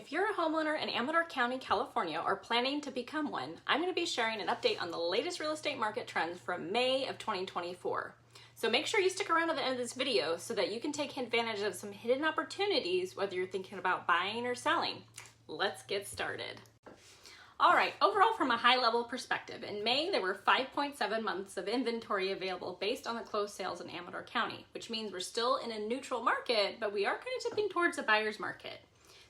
If you're a homeowner in Amador County, California, or planning to become one, I'm going to be sharing an update on the latest real estate market trends from May of 2024. So make sure you stick around to the end of this video so that you can take advantage of some hidden opportunities whether you're thinking about buying or selling. Let's get started. All right, overall from a high-level perspective, in May there were 5.7 months of inventory available based on the closed sales in Amador County, which means we're still in a neutral market, but we are kind of tipping towards a buyer's market.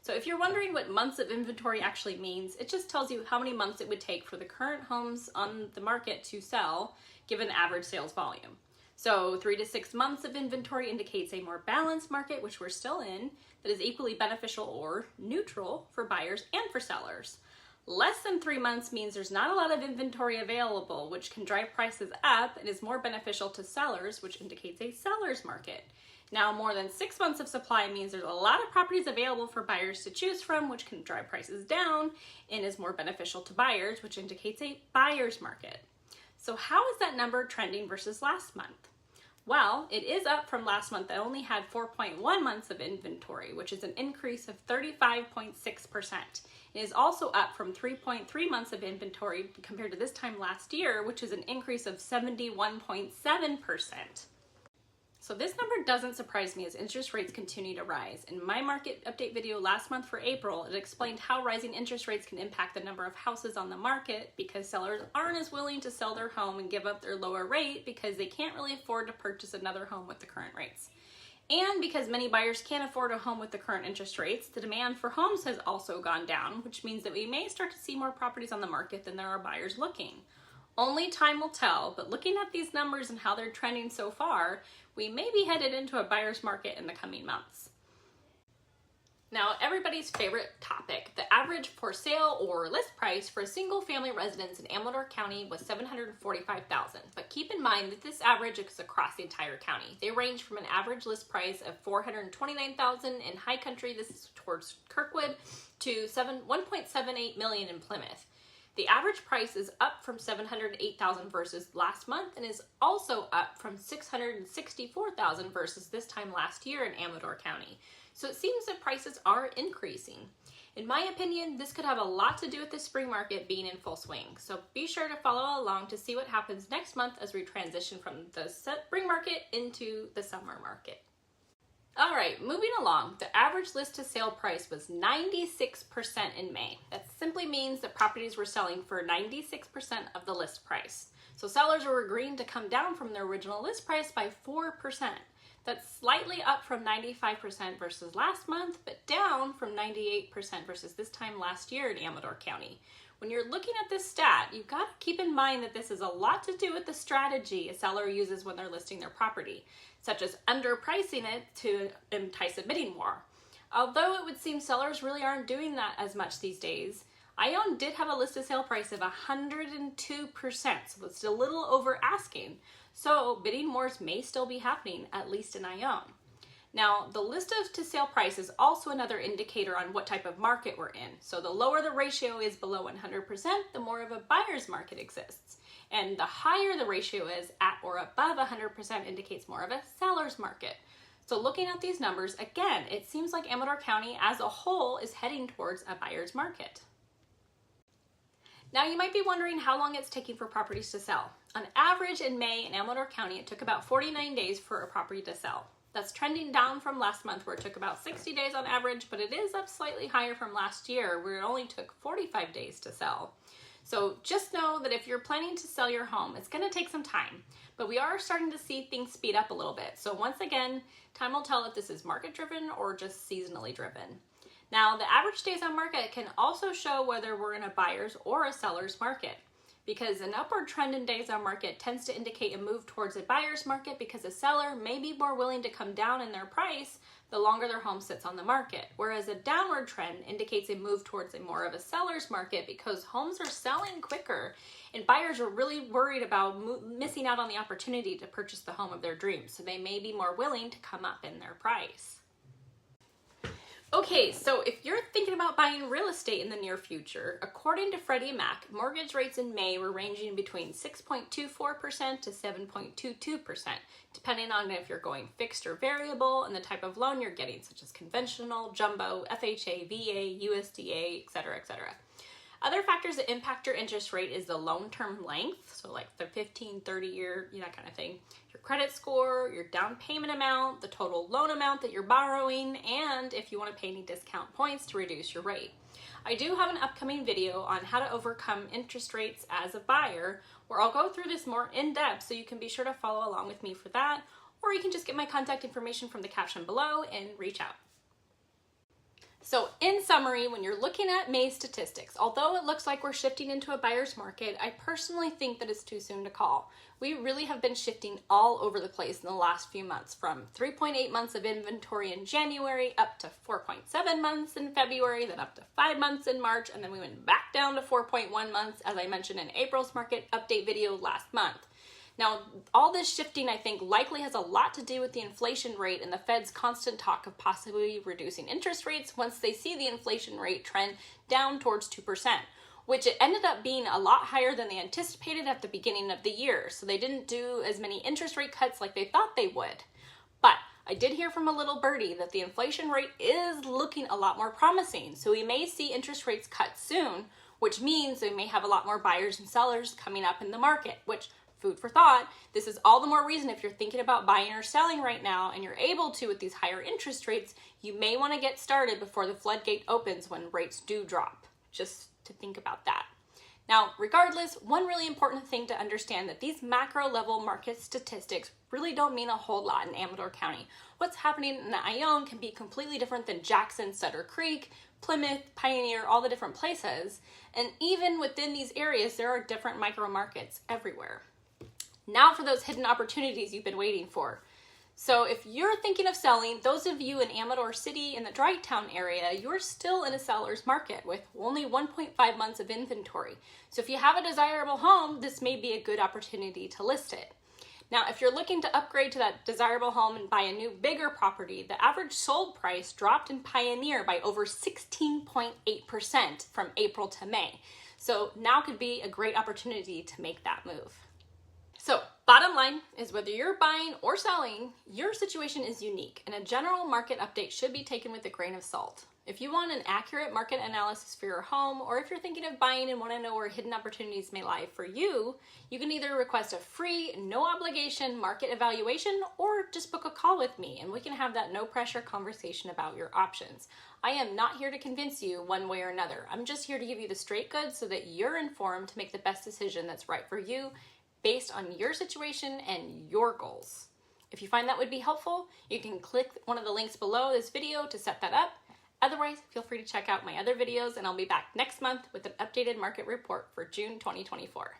So if you're wondering what months of inventory actually means, it just tells you how many months it would take for the current homes on the market to sell, given average sales volume. So 3 to 6 months of inventory indicates a more balanced market, which we're still in, that is equally beneficial or neutral for buyers and for sellers. Less than 3 months means there's not a lot of inventory available, which can drive prices up and is more beneficial to sellers, which indicates a seller's market. Now, more than 6 months of supply means there's a lot of properties available for buyers to choose from, which can drive prices down and is more beneficial to buyers, which indicates a buyer's market. So how is that number trending versus last month? Well, it is up from last month that only had 4.1 months of inventory, which is an increase of 35.6%. It is also up from 3.3 months of inventory compared to this time last year, which is an increase of 71.7%. So this number doesn't surprise me as interest rates continue to rise. In my market update video last month for April, it explained how rising interest rates can impact the number of houses on the market because sellers aren't as willing to sell their home and give up their lower rate because they can't really afford to purchase another home with the current rates. And because many buyers can't afford a home with the current interest rates, the demand for homes has also gone down, which means that we may start to see more properties on the market than there are buyers looking. Only time will tell, but looking at these numbers and how they're trending so far, we may be headed into a buyer's market in the coming months. Now, everybody's favorite topic, the average for sale or list price for a single family residence in Amador County was $745,000. But keep in mind that this average is across the entire county. They range from an average list price of $429,000 in High Country, this is towards Kirkwood, to $1.78 million in Plymouth. The average price is up from $708,000 versus last month and is also up from $664,000 versus this time last year in Amador County. So it seems that prices are increasing. In my opinion, this could have a lot to do with the spring market being in full swing. So be sure to follow along to see what happens next month as we transition from the spring market into the summer market. All right, moving along, the average list to sale price was 96% in May. That simply means that properties were selling for 96% of the list price. So sellers were agreeing to come down from their original list price by 4%. That's slightly up from 95% versus last month, but down from 98% versus this time last year in Amador County. When you're looking at this stat, you've got to keep in mind that this has a lot to do with the strategy a seller uses when they're listing their property, such as underpricing it to entice a bidding war. Although it would seem sellers really aren't doing that as much these days, Ione did have a listed sale price of 102%, so it's a little over asking. So bidding wars may still be happening, at least in Ione. Now, the list of to sale price is also another indicator on what type of market we're in. So the lower the ratio is below 100%, the more of a buyer's market exists. And the higher the ratio is at or above 100% indicates more of a seller's market. So looking at these numbers, again, it seems like Amador County as a whole is heading towards a buyer's market. Now you might be wondering how long it's taking for properties to sell. On average in May in Amador County, it took about 49 days for a property to sell. That's trending down from last month where it took about 60 days on average, but it is up slightly higher from last year where it only took 45 days to sell. So just know that if you're planning to sell your home, it's going to take some time, but we are starting to see things speed up a little bit. So once again, time will tell if this is market driven or just seasonally driven. Now, the average days on market can also show whether we're in a buyer's or a seller's market, because an upward trend in days on market tends to indicate a move towards a buyer's market because a seller may be more willing to come down in their price the longer their home sits on the market, whereas a downward trend indicates a move towards a more of a seller's market because homes are selling quicker and buyers are really worried about missing out on the opportunity to purchase the home of their dreams, so they may be more willing to come up in their price. Okay, so if you're thinking about buying real estate in the near future, according to Freddie Mac, mortgage rates in May were ranging between 6.24% to 7.22%, depending on if you're going fixed or variable and the type of loan you're getting, such as conventional, jumbo, FHA, VA, USDA, etc., etc. Other factors that impact your interest rate is the loan term length, so like the 15, 30 year, that kind of thing, your credit score, your down payment amount, the total loan amount that you're borrowing, and if you want to pay any discount points to reduce your rate. I do have an upcoming video on how to overcome interest rates as a buyer, where I'll go through this more in depth, so you can be sure to follow along with me for that, or you can just get my contact information from the caption below and reach out. So in summary, when you're looking at May statistics, although it looks like we're shifting into a buyer's market, I personally think that it's too soon to call. We really have been shifting all over the place in the last few months, from 3.8 months of inventory in January up to 4.7 months in February, then up to 5 months in March, and then we went back down to 4.1 months, as I mentioned in April's market update video last month. Now, all this shifting, I think, likely has a lot to do with the inflation rate and the Fed's constant talk of possibly reducing interest rates once they see the inflation rate trend down towards 2%, which it ended up being a lot higher than they anticipated at the beginning of the year. So they didn't do as many interest rate cuts like they thought they would. But I did hear from a little birdie that the inflation rate is looking a lot more promising. So we may see interest rates cut soon, which means we may have a lot more buyers and sellers coming up in the market, which, food for thought, this is all the more reason if you're thinking about buying or selling right now and you're able to with these higher interest rates, you may want to get started before the floodgate opens when rates do drop. Just to think about that. Now, regardless, one really important thing to understand that these macro level market statistics really don't mean a whole lot in Amador County. What's happening in Ione can be completely different than Jackson, Sutter Creek, Plymouth, Pioneer, all the different places. And even within these areas, there are different micro markets everywhere. Now for those hidden opportunities you've been waiting for. So if you're thinking of selling, those of you in Amador City and the Drytown area, you're still in a seller's market with only 1.5 months of inventory. So if you have a desirable home, this may be a good opportunity to list it. Now, if you're looking to upgrade to that desirable home and buy a new, bigger property, the average sold price dropped in Pioneer by over 16.8% from April to May. So now could be a great opportunity to make that move. So, bottom line is whether you're buying or selling, your situation is unique, and a general market update should be taken with a grain of salt. If you want an accurate market analysis for your home, or if you're thinking of buying and want to know where hidden opportunities may lie for you, you can either request a free, no obligation market evaluation, or just book a call with me, and we can have that no pressure conversation about your options. I am not here to convince you one way or another. I'm just here to give you the straight goods so that you're informed to make the best decision that's right for you, based on your situation and your goals. If you find that would be helpful, you can click one of the links below this video to set that up. Otherwise, feel free to check out my other videos, and I'll be back next month with an updated market report for June 2024.